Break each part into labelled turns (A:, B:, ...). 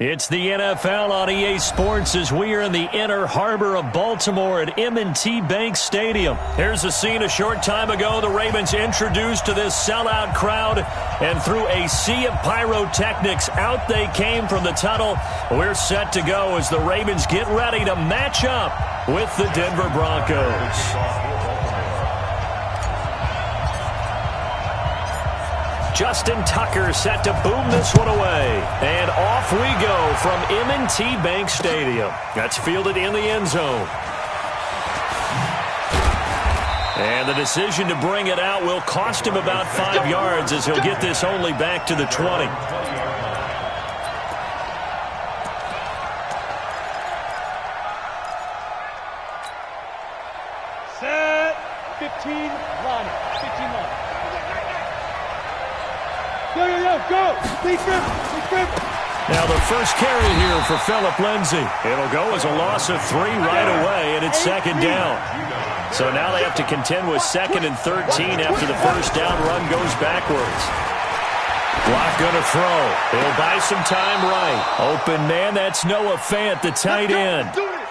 A: It's the NFL on EA Sports as we are in the inner harbor of Baltimore at M&T Bank Stadium. Here's a scene a short time ago. The Ravens introduced to this sellout crowd, and through a sea of pyrotechnics, out they came from the tunnel. We're set to go as the Ravens get ready to match up with the Denver Broncos. Justin Tucker set to boom this one away. And off we go from M&T Bank Stadium. That's fielded in the end zone. And the decision to bring it out will cost him about 5 yards as he'll get this only back to the 20.
B: Set. 15 line. 15 line. Go!
A: Now the first carry here for Phillip Lindsay. It'll go as a loss of 3 right away, and it's second down. So now they have to contend with 2nd and 13 after the first down run goes backwards. Block going to throw. He'll buy some time right. Open man, that's Noah Fant, the tight end.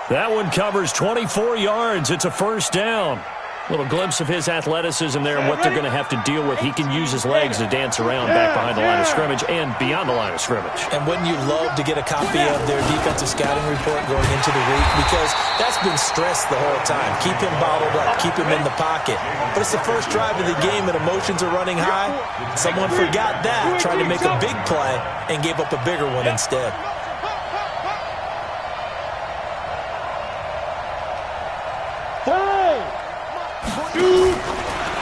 A: That one covers 24 yards. It's a first down. Little glimpse of his athleticism there and what they're going to have to deal with. He can use his legs to dance around back behind the line of scrimmage and beyond the line of scrimmage.
C: And wouldn't you love to get a copy of their defensive scouting report going into the week? Because that's been stressed the whole time. Keep him bottled up. Keep him in the pocket. But it's the first drive of the game and emotions are running high. Someone forgot that, tried to make a big play and gave up a bigger one instead.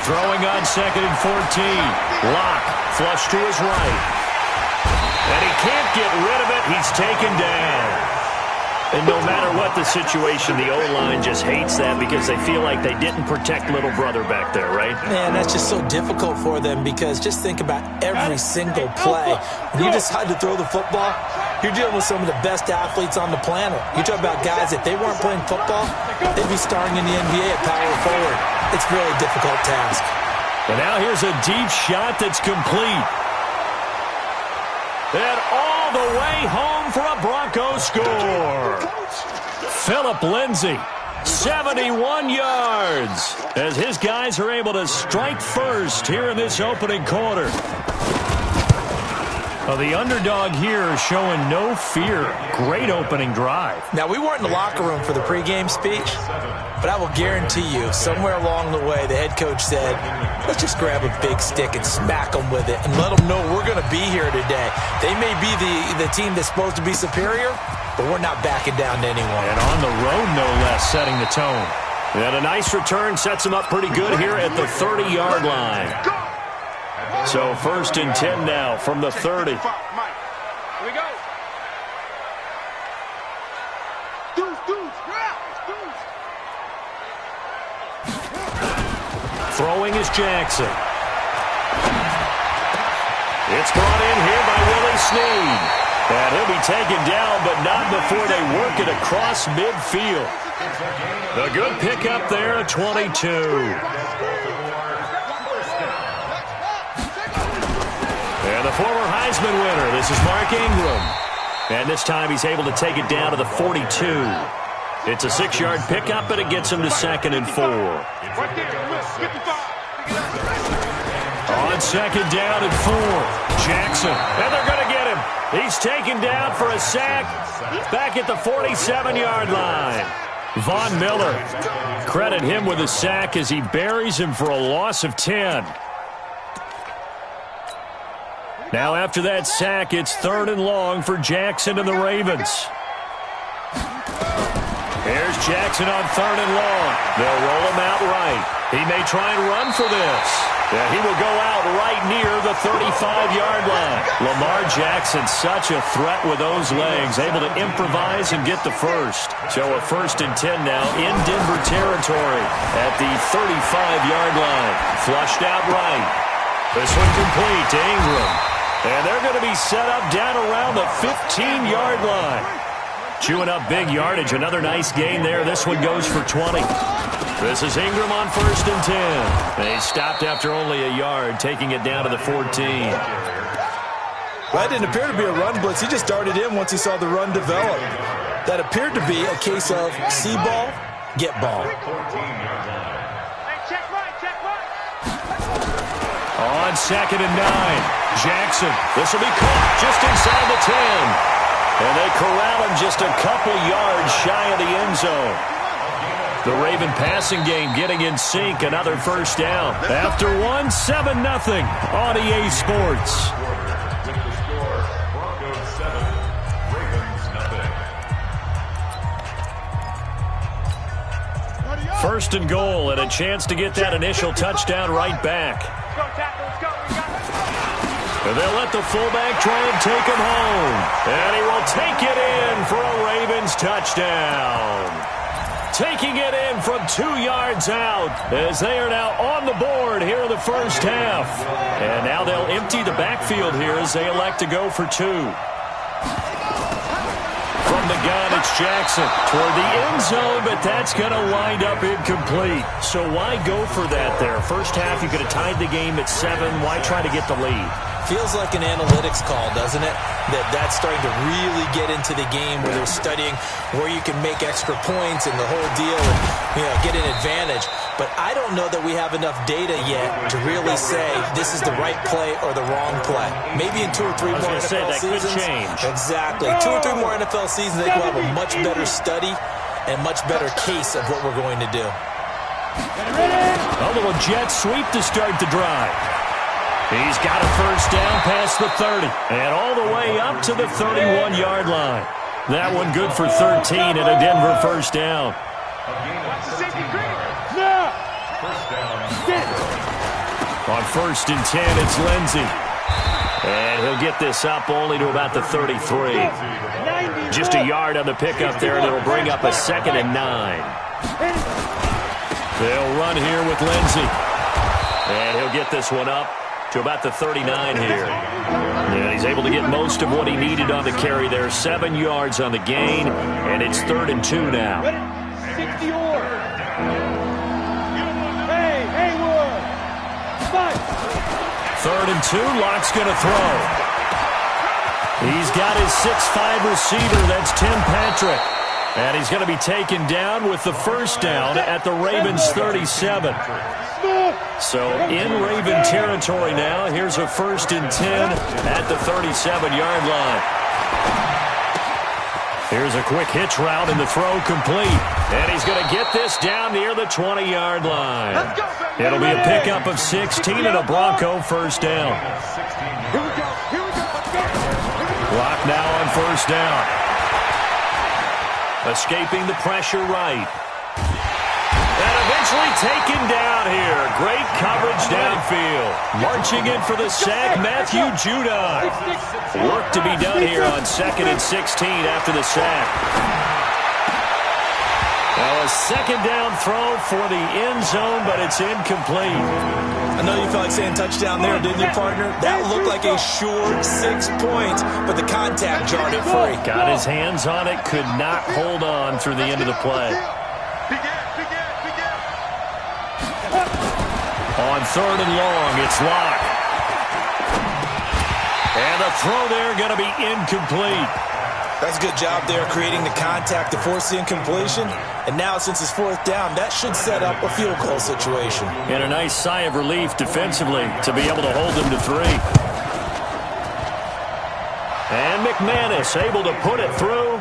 A: Throwing on 2nd and 14. Lock, flush to his right. And he can't get rid of it. He's taken down. And no matter what the situation, the O-line just hates that because they feel like they didn't protect little brother back there, right?
C: Man, that's just so difficult for them because just think about every single play. When you decide to throw the football, you're dealing with some of the best athletes on the planet. You talk about guys, if they weren't playing football, they'd be starring in the NBA at power forward. It's a really difficult task.
A: And now here's a deep shot that's complete. And all the way home for a Broncos score. Phillip Lindsay, 71 yards, as his guys are able to strike first here in this opening quarter. Well, the underdog here showing no fear. Great opening drive.
C: Now, we weren't in the locker room for the pregame speech, but I will guarantee you, somewhere along the way, the head coach said, let's just grab a big stick and smack them with it and let them know we're going to be here today. They may be the team that's supposed to be superior, but we're not backing down to anyone.
A: And on the road, no less, setting the tone. And a nice return sets them up pretty good here at the 30-yard line. So 1st and 10 now from the 30.
B: Here we go.
A: Throwing is Jackson. It's brought in here by Willie Snead. And he'll be taken down, but not before they work it across midfield. A good pickup there at 22. And the former Heisman winner, this is Mark Ingram. And this time he's able to take it down to the 42. It's a 6-yard pickup, and it gets him to 2nd and 4. On 2nd down and 4, Jackson. And they're going to get him. He's taken down for a sack back at the 47-yard line. Von Miller, credit him with a sack as he buries him for a loss of 10. Now after that sack, it's 3rd and long for Jackson and the Ravens. Here's Jackson on 3rd and long. They'll roll him out right. He may try and run for this. Yeah, he will go out right near the 35-yard line. Lamar Jackson, such a threat with those legs, able to improvise and get the first. So a 1st and 10 now in Denver territory at the 35-yard line. Flushed out right. This one complete to Ingram. And they're going to be set up down around the 15-yard line. Chewing up big yardage. Another nice gain there. This one goes for 20. This is Ingram on 1st and 10. They stopped after only a yard, taking it down to the 14.
C: Well, that didn't appear to be a run blitz. He just darted in once he saw the run develop. That appeared to be a case of see ball, get ball.
A: On 2nd and 9, Jackson. This will be caught just inside the 10. And they corral him just a couple yards shy of the end zone. The Raven passing game getting in sync. Another first down. After 1, 7-0 on EA Sports. First and goal and a chance to get that initial touchdown right back. And they'll let the fullback try and take him home. And he will take it in for a Ravens touchdown. Taking it in from 2 yards out as they are now on the board here in the first half. And now they'll empty the backfield here as they elect to go for 2. From the gun, it's Jackson toward the end zone, but that's going to wind up incomplete. So why go for that there? First half, you could have tied the game at 7. Why try to get the lead?
C: Feels like an analytics call, doesn't it? That's starting to really get into the game where they're studying where you can make extra points and the whole deal and, get an advantage. But I don't know that we have enough data yet to really say this is the right play or the wrong play. Maybe in 2 or 3 more NFL seasons. Could change. Exactly. 2 or 3 more NFL seasons, they will have a much better study and much better case of what we're going to do.
A: A little jet sweep to start the drive. He's got a first down past the 30 and all the way up to the 31-yard line. That one good for 13 and a Denver first down. On 1st and 10, it's Lindsey. And he'll get this up only to about the 33. Just a yard on the pickup there, and it'll bring up a 2nd and 9. They'll run here with Lindsey. And he'll get this one up to about the 39 here. And he's able to get most of what he needed on the carry there. 7 yards on the gain, and it's 3rd and 2 now. 3rd and 2, Locke's going to throw. He's got his 6'5 receiver, that's Tim Patrick. And he's going to be taken down with the first down at the Ravens 37. So in Raven territory now, here's a 1st and 10 at the 37-yard line. Here's a quick hitch route and the throw complete. And he's going to get this down near the 20-yard line. It'll be a pickup of 16 and a Bronco first down. Clock now on first down. Escaping the pressure right. And eventually taken down here. Great coverage downfield. Marching in for the sack, Matthew Judon. Work to be done here on 2nd and 16 after the sack. Now a 2nd down throw for the end zone, but it's incomplete.
C: I know you felt like saying touchdown there, didn't you, partner? That looked like a sure 6 points, but the contact jarred it free.
A: Got his hands on it, could not hold on through the end of the play. On 3rd and long, it's Locke. And the throw there going to be incomplete.
C: That's a good job there creating the contact to force the incompletion. And now since it's 4th down, that should set up a field goal situation.
A: And a nice sigh of relief defensively to be able to hold them to 3. And McManus able to put it through.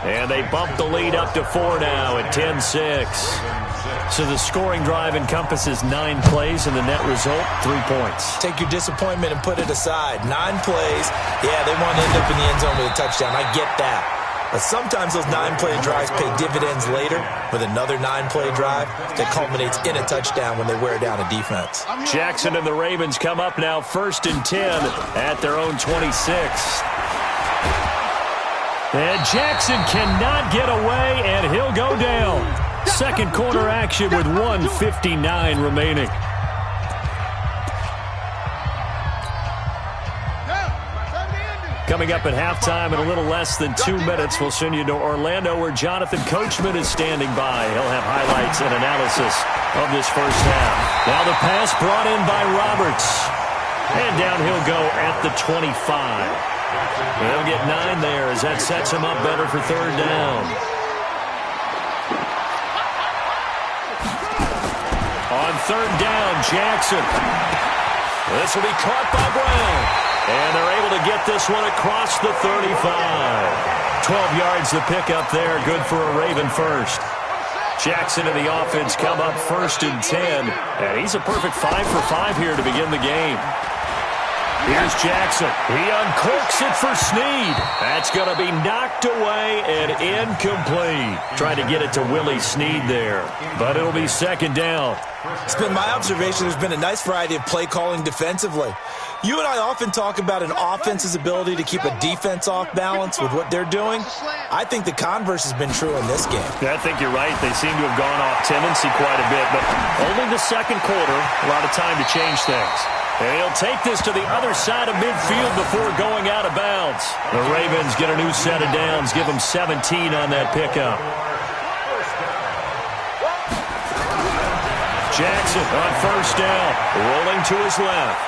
A: And they bump the lead up to 4 now at 10-6. So the scoring drive encompasses 9 plays, and the net result, 3 points.
C: Take your disappointment and put it aside. 9 plays. Yeah, they want to end up in the end zone with a touchdown. I get that. But sometimes those 9-play drives pay dividends later with another 9-play drive that culminates in a touchdown when they wear down a defense.
A: Jackson and the Ravens come up now 1st and 10 at their own 26. And Jackson cannot get away, and he'll go down. Second quarter action with 1:59 remaining. Coming up at halftime in a little less than 2 minutes, we'll send you to Orlando where Jonathan Coachman is standing by. He'll have highlights and analysis of this first half. Now the pass brought in by Roberts. And down he'll go at the 25. They'll get 9 there as that sets him up better for third down. On third down, Jackson. This will be caught by Brown. And they're able to get this one across the 35. 12 yards to pick up there. Good for a Raven first. Jackson and the offense come up first and 10. And he's a perfect 5 for 5 here to begin the game. Here's Jackson. He uncorks it for Snead. That's going to be knocked away and incomplete. Trying to get it to Willie Snead there. But it'll be second down.
C: It's been my observation there's been a nice variety of play calling defensively. You and I often talk about an offense's ability to keep a defense off balance with what they're doing. I think the converse has been true in this game.
A: Yeah, I think you're right. They seem to have gone off tendency quite a bit, but only the second quarter, a lot of time to change things. And he'll take this to the other side of midfield before going out of bounds. The Ravens get a new set of downs, give them 17 on that pickup. Jackson on first down, rolling to his left.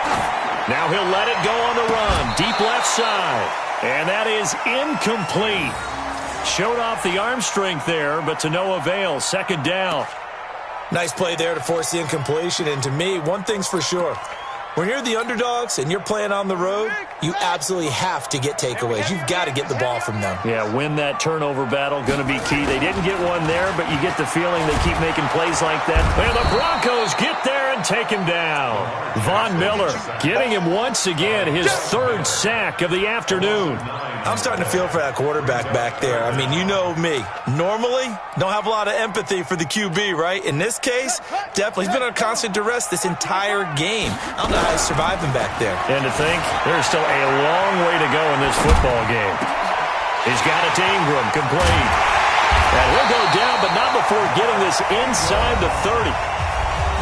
A: Now he'll let it go on the run, deep left side. And that is incomplete. Showed off the arm strength there, but to no avail. Second down.
C: Nice play there to force the incompletion. And to me, one thing's for sure. When you're the underdogs and you're playing on the road, you absolutely have to get takeaways. You've got to get the ball from them.
A: Yeah, win that turnover battle, going to be key. They didn't get one there, but you get the feeling they keep making plays like that. And the Broncos get there and take him down. Von Miller getting him once again, his third sack of the afternoon.
C: I'm starting to feel for that quarterback back there. I mean, you know me. Normally, don't have a lot of empathy for the QB, right? In this case, definitely. He's been under constant duress this entire game. I don't know how he's surviving back there.
A: And to think, there's still a long way to go in this football game. He's got it to Ingram, complete. And he'll go down, but not before getting this inside the 30.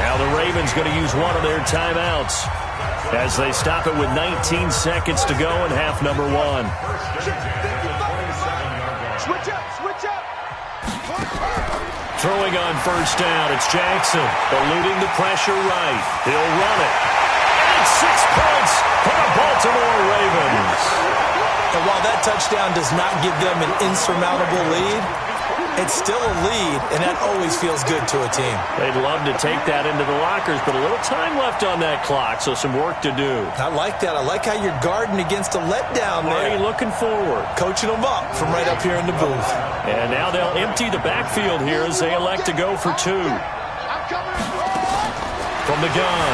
A: Now the Ravens going to use one of their timeouts as they stop it with 19 seconds to go in half number 1.
B: Switch up, switch up.
A: Throwing on first down, it's Jackson, eluding the pressure right. He'll run it. And 6 points for the Baltimore Ravens.
C: And while that touchdown does not give them an insurmountable lead, it's still a lead, and that always feels good to a team.
A: They'd love to take that into the lockers, but a little time left on that clock, so some work to do.
C: I like that. I like how you're guarding against a letdown there.
A: Already looking forward.
C: Coaching them up from right up here in the booth.
A: And now they'll empty the backfield here as they elect to go for 2. From the gun,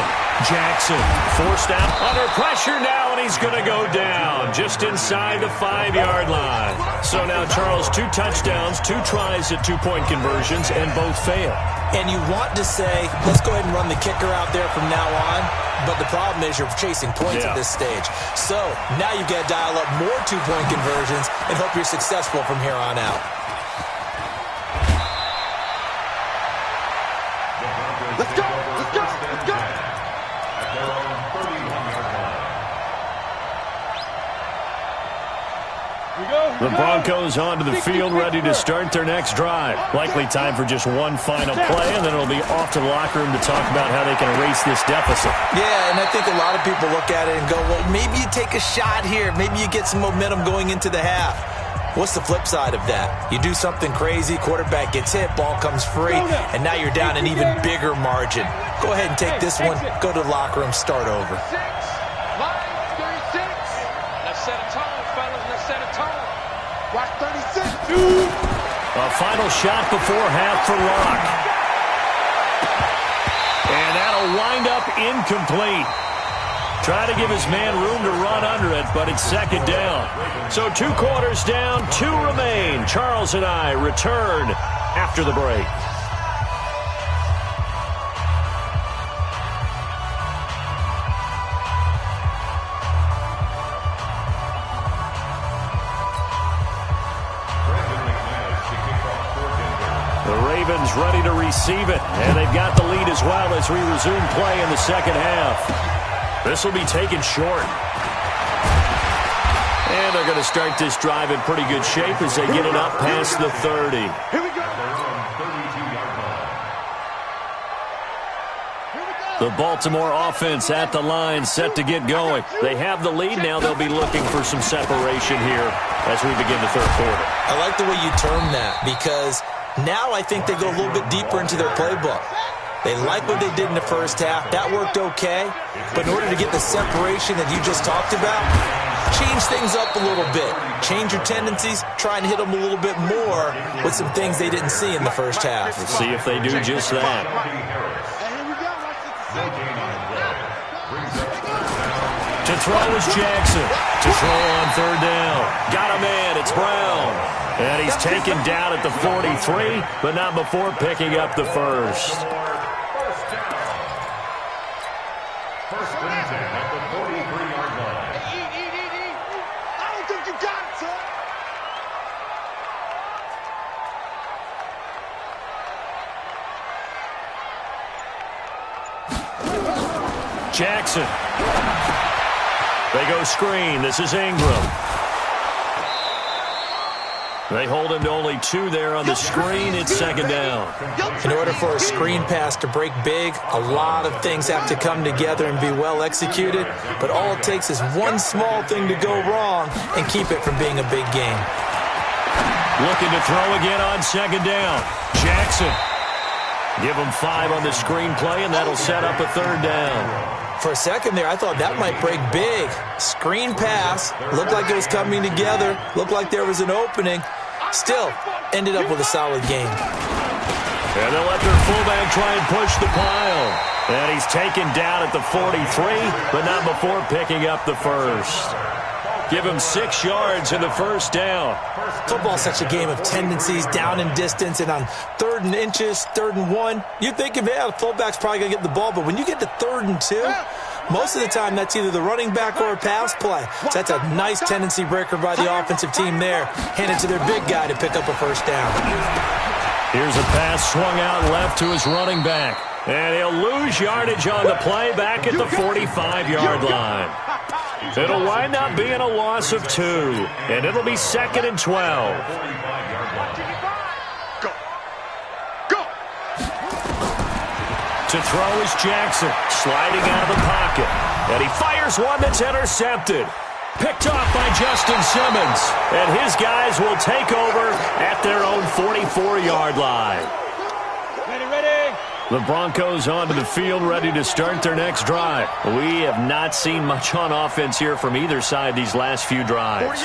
A: Jackson forced out under pressure now, and he's going to go down just inside the 5-yard line. So now Charles, 2 touchdowns, 2 tries at 2-point conversions, and both fail.
C: And you want to say, let's go ahead and run the kicker out there from now on, but the problem is you're chasing points at this stage. So now you've got to dial up more 2-point conversions and hope you're successful from here on out.
B: Let's go, let's go, let's go.
A: The Broncos onto the field, ready to start their next drive. Likely time for just one final play, and then it'll be off to the locker room to talk about how they can erase this deficit.
C: Yeah, and I think a lot of people look at it and go, well, maybe you take a shot here. Maybe you get some momentum going into the half. What's the flip side of that? You do something crazy, quarterback gets hit, ball comes free, and now you're down an even bigger margin. Go ahead and take this one, go to the locker room, start over.
B: Let's set a tone, fellas. Let's set a tone. Watch 36.
A: A final shot before half for Locke. And that'll wind up incomplete. Try to give his man room to run under it, but it's second down. So 2 quarters down, 2 remain. Charles and I return after the break. Ravens ready to receive it, and they've got the lead as well as we resume play in the second half. This will be taken short. And they're going to start this drive in pretty good shape as they get it up past the 30.
B: Here we go.
A: The Baltimore offense at the line, set to get going. They have the lead now. They'll be looking for some separation here as we begin the third quarter.
C: I like the way you term that, because now I think they go a little bit deeper into their playbook. They like what they did in the first half. That worked okay. But in order to get the separation that you just talked about, change things up a little bit. Change your tendencies. Try and hit them a little bit more with some things they didn't see in the first half.
A: We'll see if they do just that. To throw is Jackson. To throw on third down. Got a man. It's Brown. And he's taken down at the 43, but not before picking up the first.
D: First and 10 at the 43-yard line.
B: I don't think you got it, son.
A: Jackson. They go screen. This is Ingram. They hold him to only 2 there on the screen. It's second down.
C: In order for a screen pass to break big, a lot of things have to come together and be well executed. But all it takes is one small thing to go wrong and keep it from being a big game.
A: Looking to throw again on second down. Jackson. Give him 5 on the screenplay, and that'll set up a third down.
C: For a second there, I thought that might break big. Screen pass. Looked like it was coming together. Looked like there was an opening. Still, ended up with a solid game.
A: And they'll let their fullback try and push the pile. And he's taken down at the 43, but not before picking up the first. Give him 6 yards in the first down.
C: Football's such a game of tendencies, down and distance, and on 3rd and inches, 3rd and 1, you think, yeah, the fullback's probably going to get the ball, but when you get to 3rd and 2, most of the time that's either the running back or a pass play. So that's a nice tendency breaker by the offensive team there. Hand it to their big guy to pick up a first down.
A: Here's a pass swung out left to his running back. And he'll lose yardage on the play back at the 45-yard line. It'll wind up being a loss of 2, and it'll be 2nd and 12. To throw is Jackson, sliding out of the pocket. And he fires one that's intercepted. Picked off by Justin Simmons. And his guys will take over at their own 44-yard line.
B: Ready.
A: The Broncos onto the field, ready to start their next drive. We have not seen much on offense here from either side these last few drives.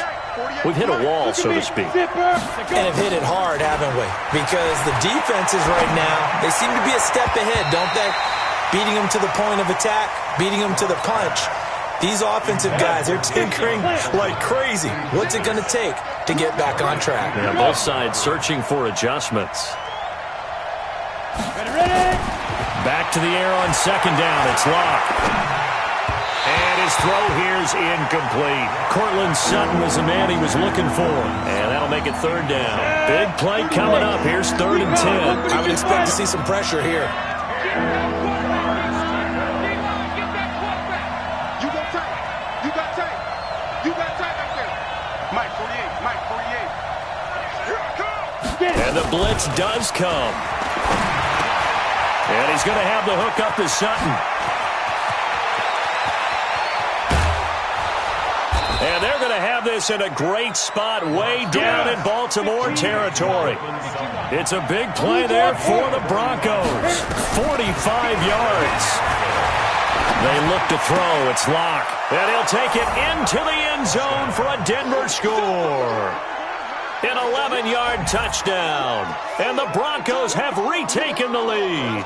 A: We've hit a wall, so to speak.
C: And have hit it hard, haven't we? Because the defenses right now, they seem to be a step ahead, don't they? Beating them to the point of attack, beating them to the punch. These offensive guys, they're tinkering like crazy. What's it going to take to get back on track?
A: Yeah, both sides searching for adjustments. Back to the air on second down. It's Locke. And his throw here's incomplete. Cortland Sutton was the man he was looking for. And that'll make it third down. Big play coming up. Here's 3rd and 10.
C: I would expect to see some pressure here.
B: You got time right there. Mike 48.
A: And the blitz does come. And he's going to have the hook up to Sutton. And they're going to have this in a great spot way down in Baltimore territory. It's a big play there for the Broncos. 45 yards. They look to throw. It's Locke. And he'll take it into the end zone for a Denver score. An 11-yard touchdown. And the Broncos have retaken the lead.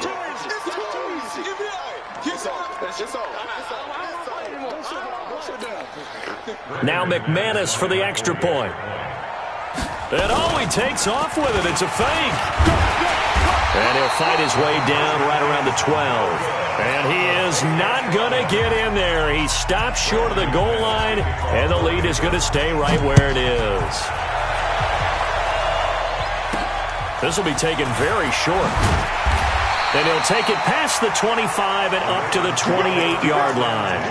A: Now McManus for the extra point. And oh, he takes off with it. It's a fake. And he'll fight his way down right around the 12. And he is not going to get in there. He stops short of the goal line, and the lead is going to stay right where it is. This will be taken very short. And he'll take it past the 25 and up to the 28-yard line.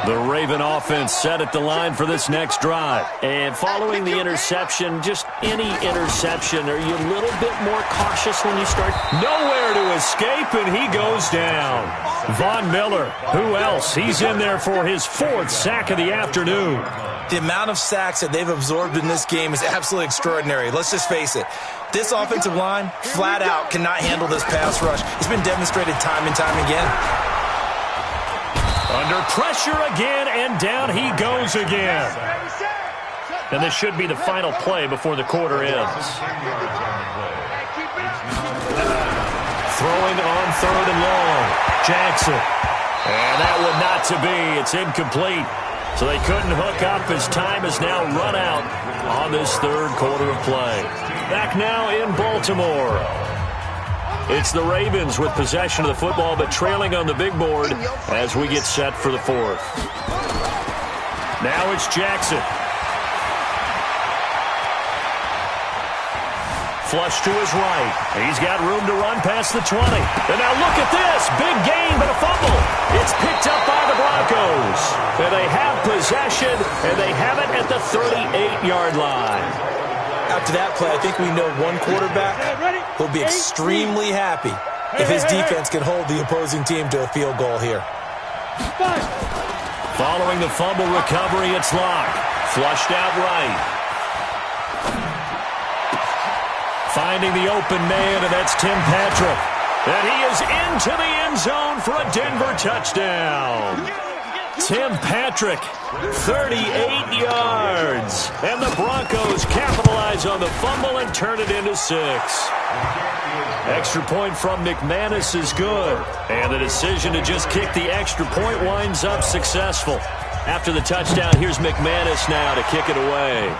A: The Raven offense set at the line for this next drive. And following the interception, just any interception, are you a little bit more cautious when you start? Nowhere to escape, and he goes down. Von Miller, who else? He's in there for his 4th sack of the afternoon.
C: The amount of sacks that they've absorbed in this game is absolutely extraordinary. Let's just face it. This offensive line, flat out, cannot handle this pass rush. It's been demonstrated time and time again.
A: Under pressure again, and down he goes again. And this should be the final play before the quarter ends. Throwing on 3rd and long. Jackson. And that one not to be. It's incomplete. So they couldn't hook up as time has now run out on this 3rd quarter of play. Back now in Baltimore. It's the Ravens with possession of the football, but trailing on the big board as we get set for the 4th. Now it's Jackson. Flush to his right. He's got room to run past the 20. And now look at this. Big gain, but a fumble. It's picked up by the Broncos. And they have possession, and they have it at the 38-yard line.
C: After that play, I think we know one quarterback will be extremely happy if his defense can hold the opposing team to a field goal here.
A: Following the fumble recovery, it's Locke. Flushed out right. Finding the open man, and that's Tim Patrick. And he is into the end zone for a Denver touchdown. Tim Patrick, 38 yards. And the Broncos capitalize on the fumble and turn it into 6. Extra point from McManus is good. And the decision to just kick the extra point winds up successful. After the touchdown, here's McManus now to kick it away.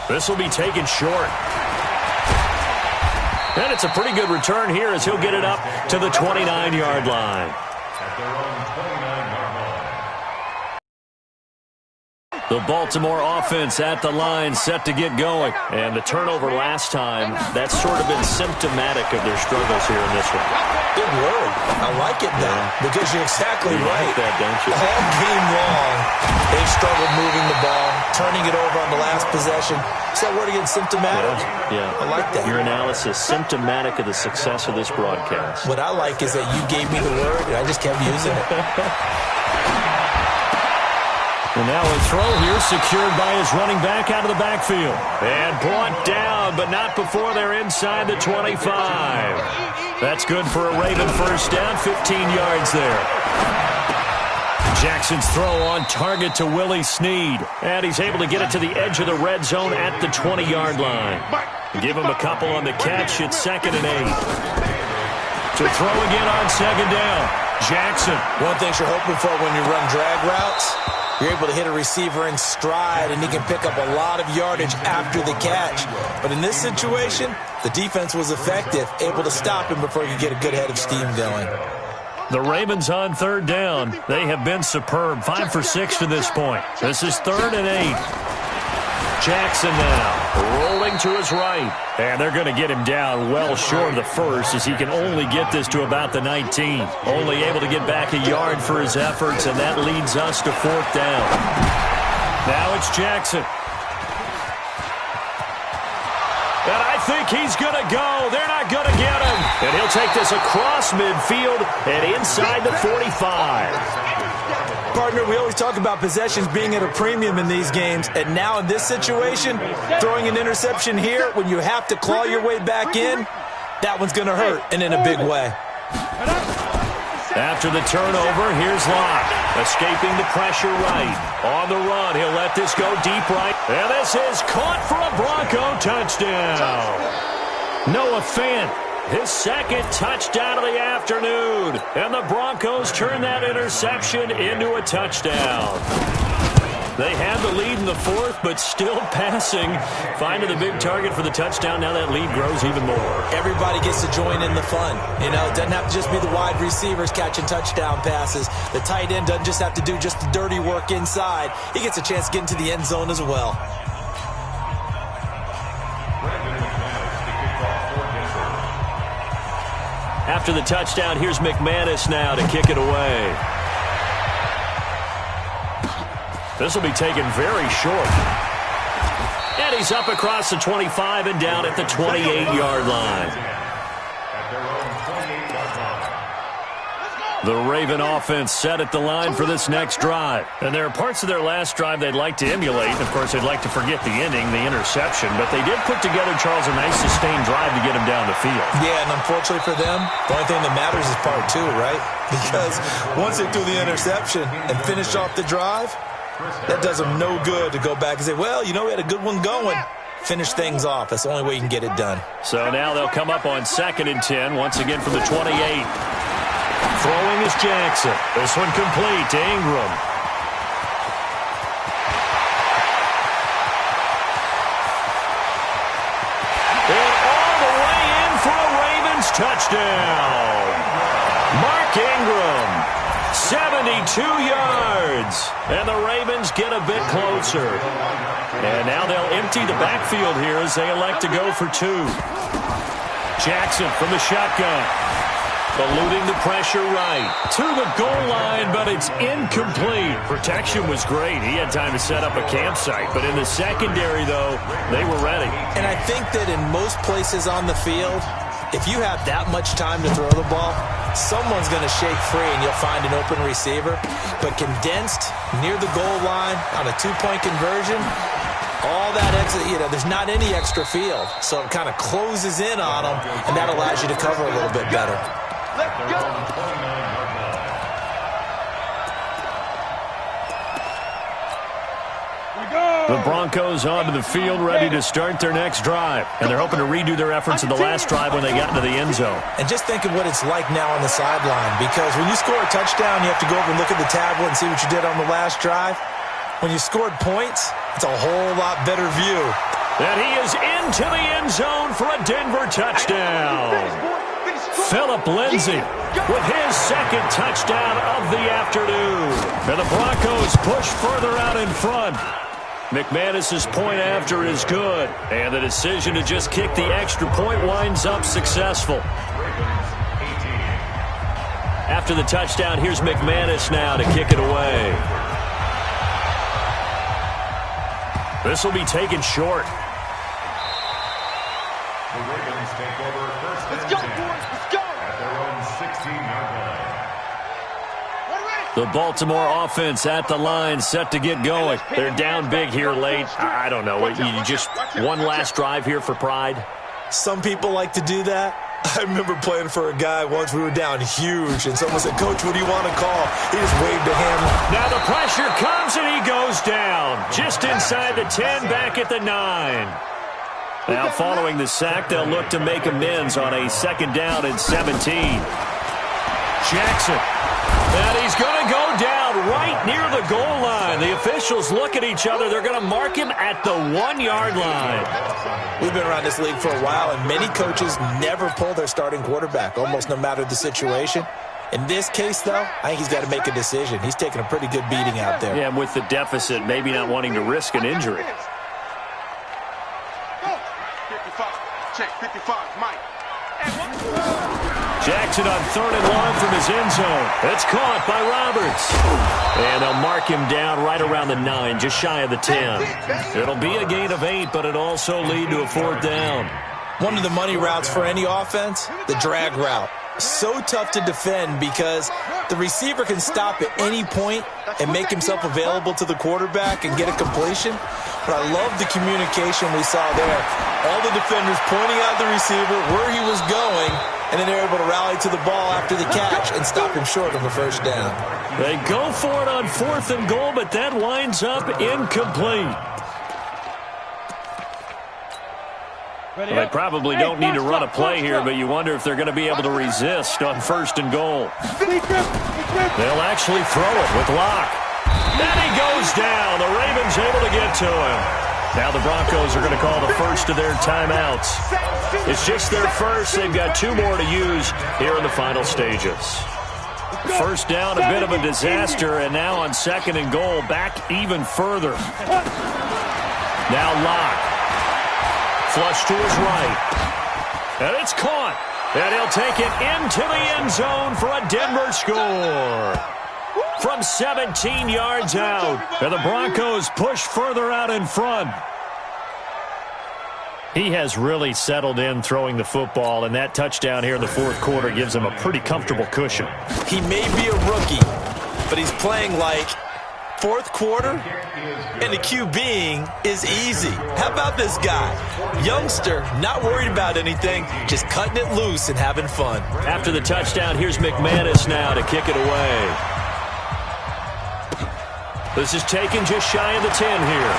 A: This will be taken short. And it's a pretty good return here as he'll get it up to the 29-yard line. The Baltimore offense at the line set to get going. And the turnover last time, that's sort of been symptomatic of their struggles here in this one.
C: Good word. I like it now because you're exactly right.
A: Like that, don't you?
C: All game long, they've struggled moving the ball, turning it over on the last possession. Is that word again, symptomatic?
A: Yeah.
C: I like that.
A: Your analysis, symptomatic of the success of this broadcast.
C: What I like is that you gave me the word, and I just kept using it.
A: And now a throw here secured by his running back out of the backfield. And brought down, but not before they're inside the 25. That's good for a Raven first down, 15 yards there. Jackson's throw on target to Willie Snead. And he's able to get it to the edge of the red zone at the 20-yard line. Give him a couple on the catch. It's 2nd and 8. To throw again on 2nd down. Jackson.
C: One thing you're hoping for when you run drag routes, you're able to hit a receiver in stride, and he can pick up a lot of yardage after the catch. But in this situation, the defense was effective, able to stop him before he could get a good head of steam going.
A: The Ravens on 3rd down. They have been superb. 5 for 6 to this point. This is 3rd and 8. Jackson now rolling to his right. And they're going to get him down well short of the first as he can only get this to about the 19. Only able to get back a yard for his efforts, and that leads us to 4th down. Now it's Jackson. And I think he's going to go. They're not going to get him. And he'll take this across midfield and inside the 45.
C: Partner, we always talk about possessions being at a premium in these games, and now in this situation, throwing an interception here when you have to claw your way back in, that one's going to hurt, and in a big way.
A: After the turnover, here's Locke, escaping the pressure right. On the run, he'll let this go deep right. And this is caught for a Bronco touchdown. Noah Fant, his 2nd touchdown of the afternoon. And the Broncos turn that interception into a touchdown. They had the lead in the 4th, but still passing. Finding the big target for the touchdown. Now that lead grows even more.
C: Everybody gets to join in the fun. You know, it doesn't have to just be the wide receivers catching touchdown passes. The tight end doesn't just have to do just the dirty work inside. He gets a chance to get into the end zone as well. After the touchdown, here's McManus now to kick it away.
A: This will be taken very short. And he's up across the 25 and down at the 28-yard line. The Raven offense set at the line for this next drive. And there are parts of their last drive they'd like to emulate. Of course, they'd like to forget the ending, the interception. But they did put together, Charles, a nice sustained drive to get him down the field.
C: Yeah, and unfortunately for them, the only thing that matters is part two, right? Because once they do the interception and finish off the drive, that does them no good to go back and say, well, you know, we had a good one going. Finish things off. That's the only way you can get it done.
A: So now they'll come up on 2nd and 10, once again from the 28. Throwing is Jackson. This one complete to Ingram. And all the way in for a Ravens touchdown. Mark Ingram, 72 yards. And the Ravens get a bit closer. And now they'll empty the backfield here as they elect to go for 2. Jackson from the shotgun. Eluding the pressure right to the goal line, but it's incomplete. Protection was great. He had time to set up a campsite, but in the secondary, though, they were ready.
C: And I think that in most places on the field, if you have that much time to throw the ball, someone's going to shake free and you'll find an open receiver. But condensed near the goal line on a 2-point conversion, all that extra, there's not any extra field. So it kind of closes in on them, and that allows you to cover a little bit better.
B: Let's go.
A: The Broncos onto the field, ready to start their next drive. And they're hoping to redo their efforts in the last drive when they got into the end zone.
C: And just think of what it's like now on the sideline, because when you score a touchdown, you have to go over and look at the tablet and see what you did on the last drive. When you scored points, it's a whole lot better view.
A: And he is into the end zone for a Denver touchdown. Phillip Lindsay with his 2nd touchdown of the afternoon. And the Broncos push further out in front. McManus's point after is good. And the decision to just kick the extra point winds up successful. After the touchdown, here's McManus now to kick it away. This will be taken short.
D: The Ravens take over 1st and 10 at their own 16-yard line.
A: The Baltimore offense at the line, set to get going. They're down big here late. I don't know. You just one last drive here for pride?
C: Some people like to do that. I remember playing for a guy once. We were down huge, and someone said, Coach, what do you want to call? He just waved a hand.
A: Now the pressure comes, and he goes down. Just inside the 10, back at the 9. Now following the sack, they'll look to make amends on a 2nd down and 17. Jackson. And he's going to go down right near the goal line. The officials look at each other. They're going to mark him at the 1-yard line.
C: We've been around this league for a while, and many coaches never pull their starting quarterback, almost no matter the situation. In this case, though, I think he's got to make a decision. He's taking a pretty good beating out there.
A: Yeah, and with the deficit, maybe not wanting to risk an injury.
B: 55. Check 55. Mike.
A: Jackson on 3rd and long from his end zone. It's caught by Roberts. And they'll mark him down right around the 9, just shy of the 10. It'll be a gain of 8, but it'll also lead to a 4th down.
C: One of the money routes for any offense, the drag route. So tough to defend because the receiver can stop at any point and make himself available to the quarterback and get a completion. But I love the communication we saw there. All the defenders pointing out the receiver, where he was going, and then they're able to rally to the ball after the catch and stop him short of a 1st down.
A: They go for it on 4th and goal, but that winds up incomplete. Well, they probably don't need to run a play here, but you wonder if they're going to be able to resist on 1st and goal. They'll actually throw it with Locke. Then he goes down. The Ravens able to get to him. Now the Broncos are going to call the first of their timeouts. It's just their first. They've got 2 more to use here in the final stages. 1st down, a bit of a disaster, and now on 2nd and goal, back even further. Now Locke. Flush to his right. And it's caught. And he'll take it into the end zone for a Denver score. from 17 yards out. And the Broncos push further out in front. He has really settled in throwing the football, and that touchdown here in the fourth quarter gives him a pretty comfortable cushion.
C: He may be a rookie, but he's playing like fourth quarter, and the QBing is easy. How about this guy? Youngster, not worried about anything, just cutting it loose and having fun.
A: After the touchdown, here's McManus now to kick it away. This is taken just shy of the 10 here.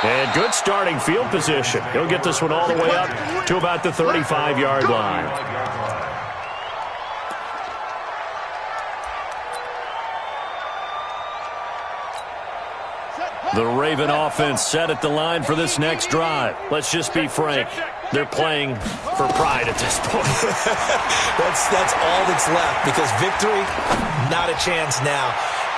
A: And good starting field position. He'll get this one all the way up to about the 35-yard line. The Raven offense set at the line for this next drive. Let's just be frank. They're playing for pride at this point.
C: That's all that's left, because victory, not a chance now.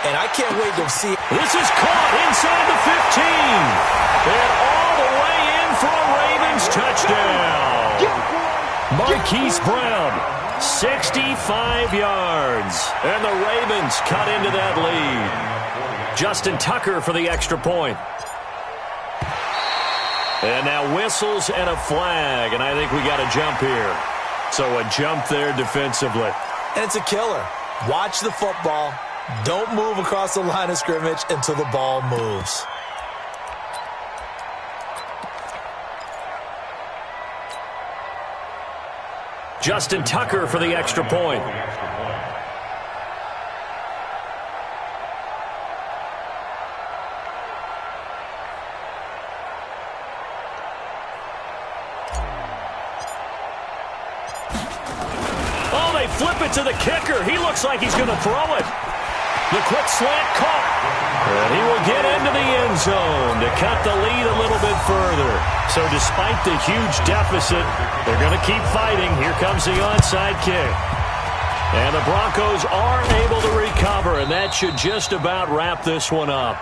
C: And I can't wait to see.
A: This is caught inside the 15. And all the way in for a Ravens touchdown. Marquise Brown, 65 yards. And the Ravens cut into that lead. Justin Tucker for the extra point. And now whistles and a flag. And I think we got a jump here. So a jump there defensively.
C: And it's a killer. Watch the football. Don't move across the line of scrimmage until the ball moves.
A: Justin Tucker for the extra point. Oh, they flip it to the kicker. He looks like he's going to throw it. The quick slant caught. And he will get into the end zone to cut the lead a little bit further. So despite the huge deficit, they're going to keep fighting. Here comes the onside kick. And the Broncos are able to recover, and that should just about wrap this one up.